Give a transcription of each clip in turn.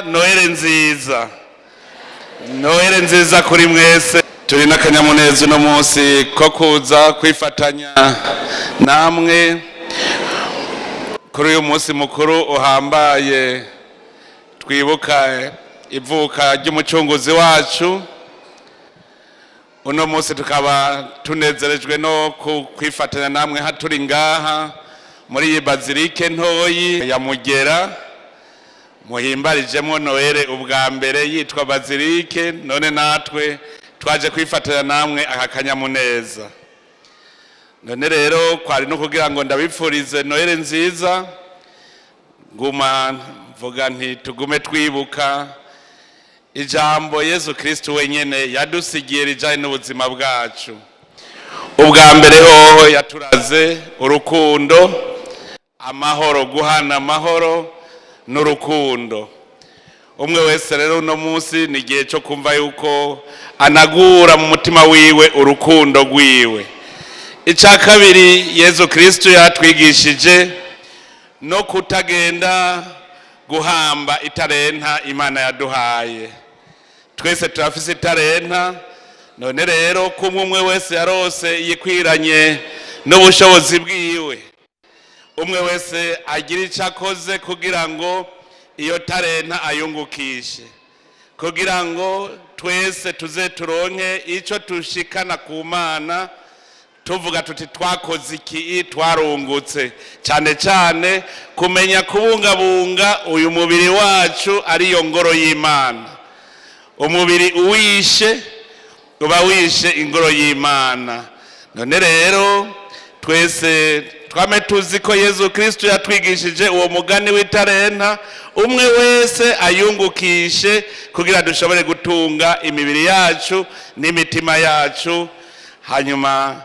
noheli nziza, noheli nziza kuri mwese. Turi n'akanyamuneza uno munsi ko kuza kwifatanya namwe kuri uyu munsi mukuru uhambaye twibuka ivuka ry'umucunguzi wacu. Uno munsi tukaba tunezerejwe no kwifatanya namwe haturi ngaha muri iyi bazilike ntoyi ya Mugera muhimbarijemo Noheli ubwa mbere yitwa bazilike, none natwe twaje kwifatanya namwe aka kanyamuneza. None rero kwari no kugira ngo ndabipfurize Noheli nziza, nguma mvuga nti tugume twibuka ijambo Yesu Kristo wenyene yadusigiye rijanye n'ubuzima bwacu. Ubwa mbere hoho yaturaze urukundo, amahoro, guhana amahoro n'urukundo. Umwe wese rero uno munsi ni igihe cyo kumva yuko anagura mu mutima wiwe urukundo rwiwe. Icya kabiri, Yesu Kristo yatwigishije no kutagenda guhamba itarenta Imana yaduhaye. Twese turafise itarenta, none rero kumwe umwe wese yarose yikwiranye n'ubushobozi bwiwe. Umwe wese agira icyo akoze kugira ngo iyo tarenta ayungukishe, kugira ngo twese tuze turonke icyo tushikana ku Mana, tuvuga tuti twakoze iki, twarungutse. Cyane cyane kumenya kubungabunga uyu mubiri wacu ariyo ngoro y'Imana. Umubiri uwishe uba wishe ingoro y'Imana. None rero twese twame tuzi ko Yesu Kristo yatwigishije uwo mugani w'itarenta, umwe wese ayungukishe kugira dushobore gutunga imibiri yacu n'imitima yacu, hanyuma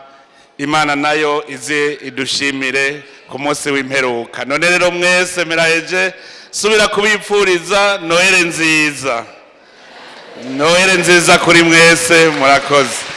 Imana nayo ize idushimire ku munsi w'imperuka. None rero mwese meraheje subira kubipfuriza Noheli nziza, Noheli nziza kuri mwese. Murakoze.